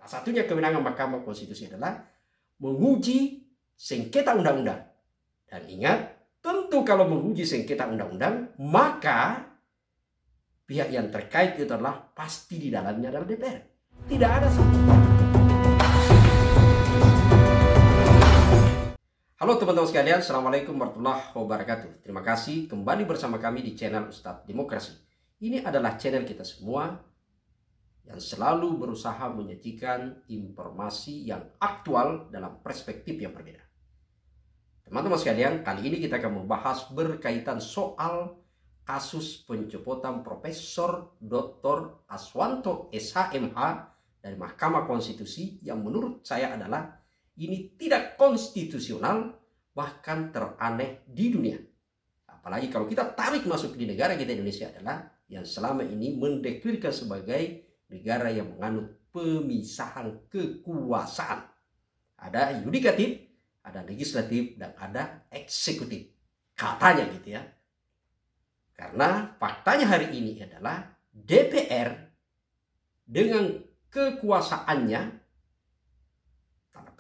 Salah satunya kewenangan Mahkamah Konstitusi adalah menguji sengketa undang-undang. Dan ingat, tentu kalau menguji sengketa undang-undang, maka pihak yang terkait itu adalah pasti di dalamnya adalah DPR. Tidak ada satu. Halo teman-teman sekalian, Assalamualaikum warahmatullahi wabarakatuh. Terima kasih kembali bersama kami di channel Ustadz Demokrasi. Ini adalah channel kita semua yang selalu berusaha menyajikan informasi yang aktual dalam perspektif yang berbeda. Teman-teman sekalian, kali ini kita akan membahas berkaitan soal kasus pencopotan Profesor Dr. Aswanto SHMH dari Mahkamah Konstitusi yang menurut saya adalah ini tidak konstitusional, bahkan teraneh di dunia. Apalagi kalau kita tarik masuk di negara kita Indonesia adalah yang selama ini mendeklarasikan sebagai negara yang menganut pemisahan kekuasaan. Ada yudikatif, ada legislatif, dan ada eksekutif. Katanya gitu ya. Karena faktanya hari ini adalah DPR dengan kekuasaannya,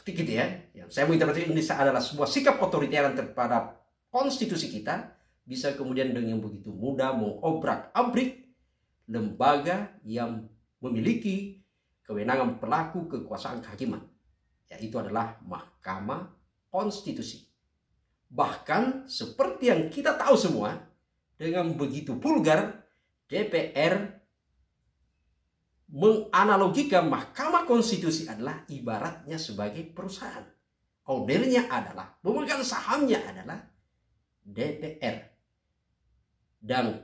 gitu ya, yang saya mau interpretasi ini adalah sebuah sikap otoriter terhadap konstitusi kita, bisa kemudian dengan begitu mudah mengobrak-abrik lembaga yang memiliki kewenangan pelaku kekuasaan kehakiman, yaitu adalah Mahkamah Konstitusi. Bahkan seperti yang kita tahu semua, dengan begitu vulgar DPR menganalogikan Mahkamah Konstitusi adalah ibaratnya sebagai perusahaan. Ownernya adalah, pemegang sahamnya adalah DPR. Dan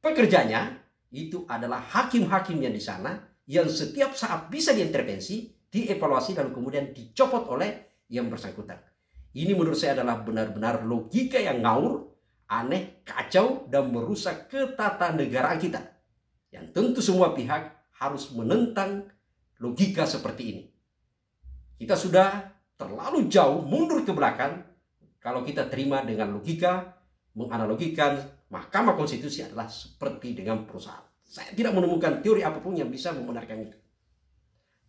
pekerjanya itu adalah hakim-hakim yang di sana yang setiap saat bisa diintervensi, dievaluasi, lalu kemudian dicopot oleh yang bersangkutan. Ini menurut saya adalah benar-benar logika yang ngawur, aneh, kacau, dan merusak ketatanegaraan kita. Yang tentu semua pihak harus menentang logika seperti ini. Kita sudah terlalu jauh mundur ke belakang kalau kita terima dengan logika menganalogikan Mahkamah Konstitusi adalah seperti dengan perusahaan. Saya tidak menemukan teori apapun yang bisa membenarkan itu.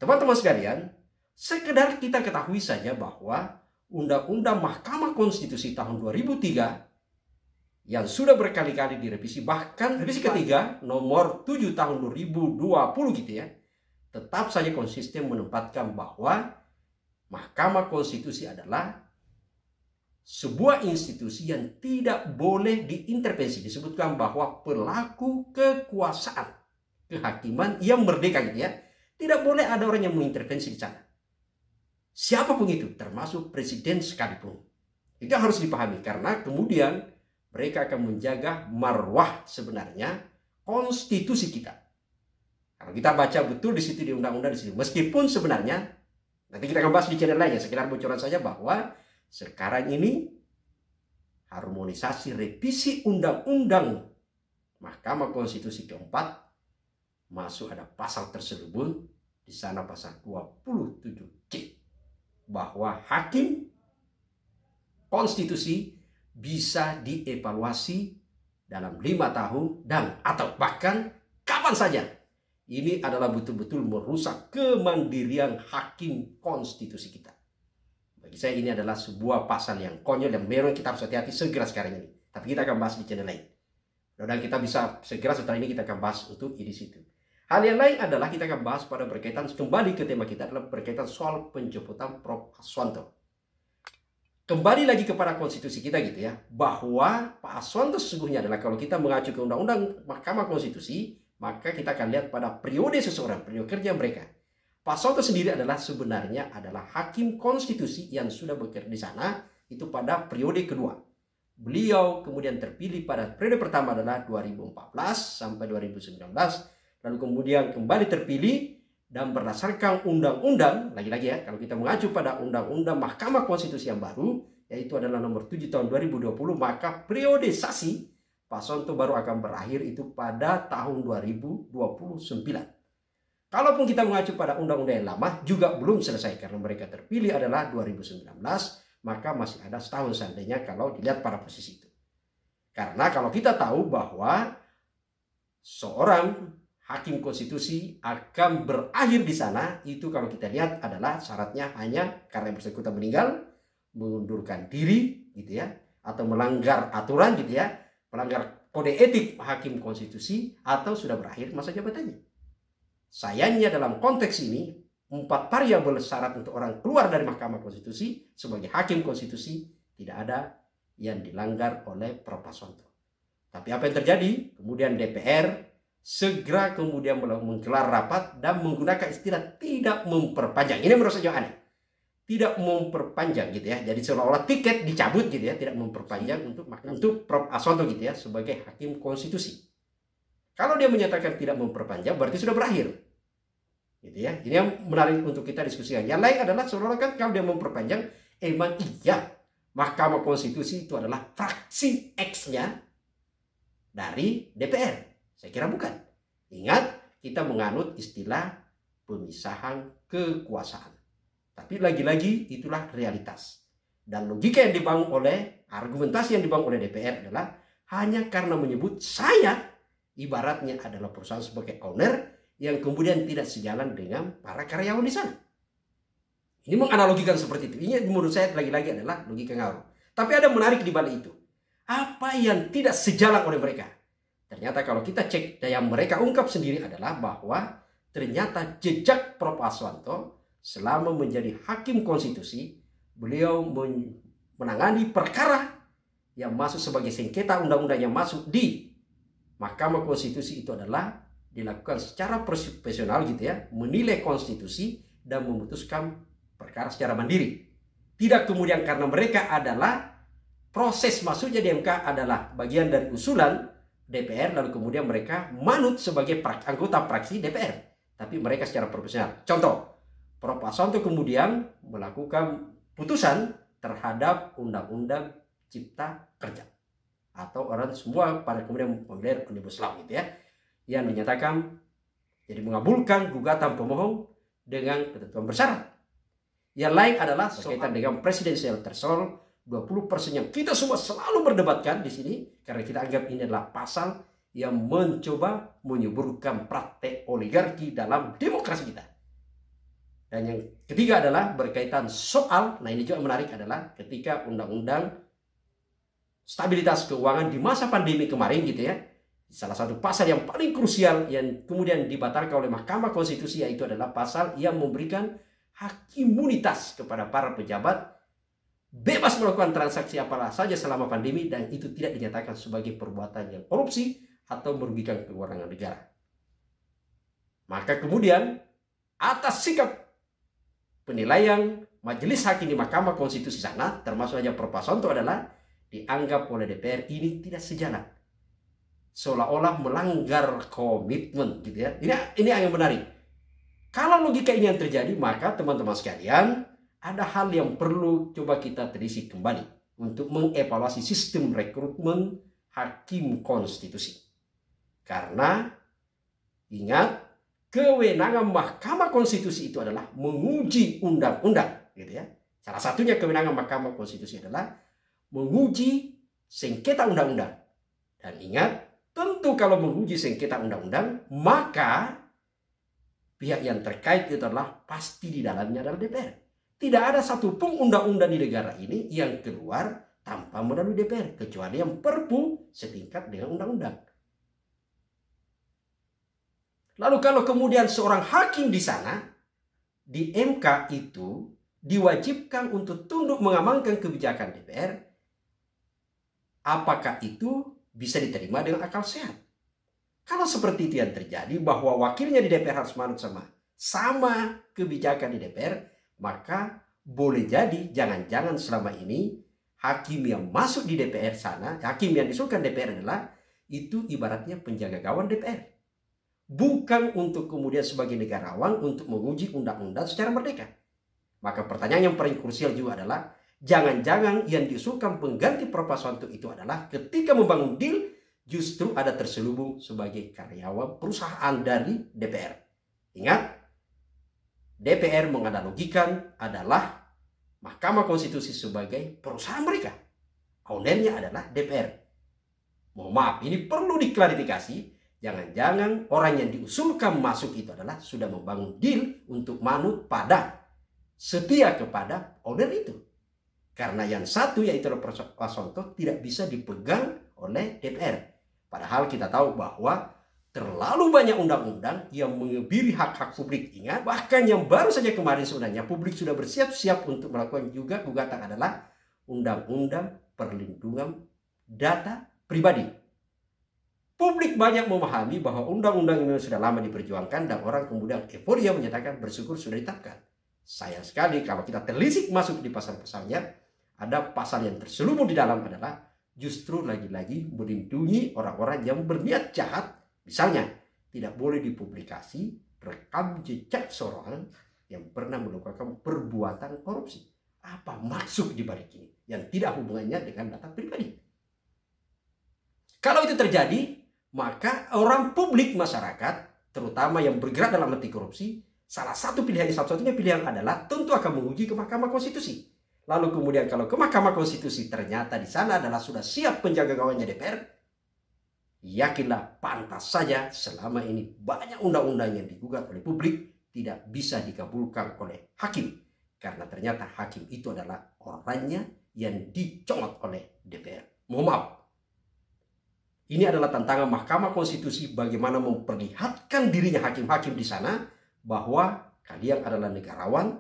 Teman-teman sekalian, sekedar kita ketahui saja bahwa Undang-Undang Mahkamah Konstitusi tahun 2003 yang sudah berkali-kali direvisi, bahkan revisi ketiga nomor 7 tahun 2020 gitu ya, tetap saja konsisten menempatkan bahwa Mahkamah Konstitusi adalah sebuah institusi yang tidak boleh diintervensi. Disebutkan bahwa pelaku kekuasaan kehakiman yang merdeka gitu ya, tidak boleh ada orang yang mengintervensi di sana. Siapapun itu, termasuk presiden sekalipun. Itu harus dipahami, karena kemudian mereka akan menjaga marwah sebenarnya konstitusi kita. Kalau kita baca betul di situ di undang-undang di sini, meskipun sebenarnya nanti kita akan bahas di channel lainnya, sekedar bocoran saja bahwa sekarang ini harmonisasi revisi undang-undang Mahkamah Konstitusi keempat masuk ada pasal terselubung di sana, pasal 27C, bahwa hakim konstitusi bisa dievaluasi dalam 5 tahun dan atau bahkan kapan saja. Ini adalah betul-betul merusak kemandirian hakim konstitusi kita. Bagi saya ini adalah sebuah pasal yang konyol dan memang kita harus hati-hati segera sekarang ini. Tapi kita akan bahas di channel lain. Dan kita bisa segera setelah ini kita akan bahas untuk di situ. Hal yang lain adalah kita akan bahas pada berkaitan, kembali ke tema kita adalah berkaitan soal pencopotan Prof. Aswanto. Kembali lagi kepada konstitusi kita gitu ya, bahwa Pak Aswanto sesungguhnya adalah, kalau kita mengacu ke undang-undang Mahkamah Konstitusi, maka kita akan lihat pada periode seseorang, periode kerja mereka. Pak Aswanto sendiri adalah sebenarnya adalah hakim konstitusi yang sudah bekerja di sana itu pada periode kedua. Beliau kemudian terpilih pada periode pertama adalah 2014 sampai 2019, lalu kemudian kembali terpilih. Dan berdasarkan undang-undang, lagi-lagi ya, kalau kita mengacu pada undang-undang Mahkamah Konstitusi yang baru, yaitu adalah nomor 7 tahun 2020, maka periodisasi Pak Aswanto baru akan berakhir itu pada tahun 2029. Kalaupun kita mengacu pada undang-undang yang lama, juga belum selesai, karena mereka terpilih adalah 2019, maka masih ada setahun seandainya kalau dilihat pada posisi itu. Karena kalau kita tahu bahwa seorang hakim konstitusi akan berakhir di sana, itu kalau kita lihat adalah syaratnya hanya karena yang bersangkutan meninggal, mengundurkan diri gitu ya, atau melanggar aturan gitu ya, melanggar kode etik hakim konstitusi, atau sudah berakhir masa jabatannya. Sayangnya dalam konteks ini 4 variabel syarat untuk orang keluar dari Mahkamah Konstitusi sebagai hakim konstitusi tidak ada yang dilanggar oleh Prof. Paswanto. Tapi apa yang terjadi? Kemudian DPR segera kemudian menggelar rapat dan menggunakan istilah tidak memperpanjang. Ini menurut saya aneh. Tidak memperpanjang gitu ya. Jadi seolah-olah tiket dicabut gitu ya, tidak memperpanjang untuk Prof. Paswanto gitu ya sebagai hakim konstitusi. Kalau dia menyatakan tidak memperpanjang berarti sudah berakhir. Gitu ya. Ini yang menarik untuk kita diskusikan. Yang lain adalah seolah-olah kan kalau dia memperpanjang, emang iya Mahkamah Konstitusi itu adalah fraksi X-nya dari DPR. Saya kira bukan. Ingat, kita menganut istilah pemisahan kekuasaan. Tapi lagi-lagi itulah realitas. Dan logika yang dibangun oleh, argumentasi yang dibangun oleh DPR adalah hanya karena menyebut saya, ibaratnya adalah perusahaan sebagai owner, yang kemudian tidak sejalan dengan para karyawan di sana. Ini menganalogikan seperti itu. Ini menurut saya lagi-lagi adalah logika ngawur. Tapi ada menarik di balik itu. Apa yang tidak sejalan oleh mereka? Ternyata kalau kita cek yang mereka ungkap sendiri adalah bahwa ternyata jejak Prof. Paswanto selama menjadi hakim konstitusi, beliau menangani perkara yang masuk sebagai sengketa undang-undang yang masuk di Mahkamah Konstitusi itu adalah dilakukan secara profesional gitu ya, menilai konstitusi dan memutuskan perkara secara mandiri. Tidak kemudian karena mereka adalah proses masuknya di MK adalah bagian dari usulan DPR, lalu kemudian mereka manut sebagai anggota fraksi DPR. Tapi mereka secara profesional. Contoh, Prof. Paswanto kemudian melakukan putusan terhadap Undang-Undang Cipta Kerja. Atau orang semua pada kemudian memilih Omnibus Law gitu ya. Yang dinyatakan jadi mengabulkan gugatan pemohon dengan ketentuan bersyarat. Yang lain adalah berkaitan dengan presidensial threshold 20% yang kita semua selalu berdebatkan di sini karena kita anggap ini adalah pasal yang mencoba menyuburkan praktek oligarki dalam demokrasi kita. Dan yang ketiga adalah berkaitan soal, nah ini juga menarik adalah ketika undang-undang stabilitas keuangan di masa pandemi kemarin gitu ya, salah satu pasal yang paling krusial yang kemudian dibatalkan oleh Mahkamah Konstitusi yaitu adalah pasal yang memberikan hak imunitas kepada para pejabat bebas melakukan transaksi apa saja selama pandemi dan itu tidak dinyatakan sebagai perbuatan yang korupsi atau merugikan keuangan negara. Maka kemudian atas sikap penilaian majelis hakim di Mahkamah Konstitusi sana termasuk saja Prof. Paswanto adalah dianggap oleh DPR ini tidak sejalan. Seolah-olah melanggar komitmen gitu ya. Ini yang menarik. Kalau logika ini yang terjadi, maka teman-teman sekalian, ada hal yang perlu coba kita telisik kembali untuk mengevaluasi sistem rekrutmen hakim konstitusi. Karena ingat, kewenangan Mahkamah Konstitusi itu adalah menguji undang-undang, gitu ya. Salah satunya kewenangan Mahkamah Konstitusi adalah menguji sengketa undang-undang. Dan ingat, tentu kalau menguji sengketa undang-undang, maka pihak yang terkait itu adalah pasti di dalamnya adalah DPR. Tidak ada satupun undang-undang di negara ini yang keluar tanpa melalui DPR. Kecuali yang perpu setingkat dengan undang-undang. Lalu kalau kemudian seorang hakim di sana, di MK itu diwajibkan untuk tunduk mengamankan kebijakan DPR, apakah itu bisa diterima dengan akal sehat? Kalau seperti itu yang terjadi, bahwa wakilnya di DPR harus manut sama kebijakan di DPR, maka boleh jadi jangan-jangan selama ini hakim yang masuk di DPR sana, hakim yang diusulkan DPR adalah itu ibaratnya penjaga gawang DPR. Bukan untuk kemudian sebagai negarawan untuk menguji undang-undang secara merdeka. Maka pertanyaan yang paling krusial juga adalah, jangan-jangan yang diusulkan pengganti Prof. Paswanto itu adalah ketika membangun deal justru ada terselubung sebagai karyawan perusahaan dari DPR. Ingat, DPR menganalogikan adalah Mahkamah Konstitusi sebagai perusahaan mereka. Ownernya adalah DPR. Mohon maaf, ini perlu diklarifikasi. Jangan-jangan orang yang diusulkan masuk itu adalah sudah membangun deal untuk manut pada, setia kepada order itu. Karena yang satu yaitu Pak Sonto tidak bisa dipegang oleh DPR. Padahal kita tahu bahwa terlalu banyak undang-undang yang mengebiri hak-hak publik. Ingat, bahkan yang baru saja kemarin sebenarnya publik sudah bersiap-siap untuk melakukan juga gugatan adalah Undang-Undang Perlindungan Data Pribadi. Publik banyak memahami bahwa undang-undang ini sudah lama diperjuangkan dan orang kemudian euforia menyatakan bersyukur sudah ditetapkan. Sayang sekali kalau kita telisik masuk di pasal-pasalnya, ada pasal yang terselubung di dalam adalah justru lagi-lagi melindungi orang-orang yang berniat jahat. Misalnya, tidak boleh dipublikasi rekam jejak seorang yang pernah melakukan perbuatan korupsi. Apa maksud di balik ini yang tidak hubungannya dengan data pribadi? Kalau itu terjadi, maka orang publik masyarakat, terutama yang bergerak dalam anti korupsi, salah satu pilihan, satu-satunya pilihan adalah tentu akan menguji ke Mahkamah Konstitusi. Lalu kemudian kalau ke Mahkamah Konstitusi ternyata di sana adalah sudah siap penjaga gawangnya DPR, yakinlah pantas saja selama ini banyak undang-undang yang digugat oleh publik tidak bisa dikabulkan oleh hakim. Karena ternyata hakim itu adalah orangnya yang dicomot oleh DPR. Mohon maaf. Ini adalah tantangan Mahkamah Konstitusi bagaimana memperlihatkan dirinya hakim-hakim di sana bahwa kalian adalah negarawan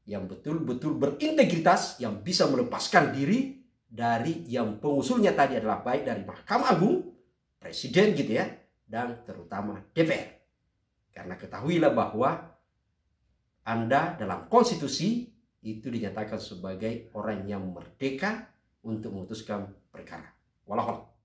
yang betul-betul berintegritas, yang bisa melepaskan diri dari yang pengusulnya tadi adalah baik dari Mahkamah Agung, Presiden gitu ya, dan terutama DPR. Karena ketahuilah bahwa Anda dalam konstitusi itu dinyatakan sebagai orang yang merdeka untuk memutuskan perkara. Walau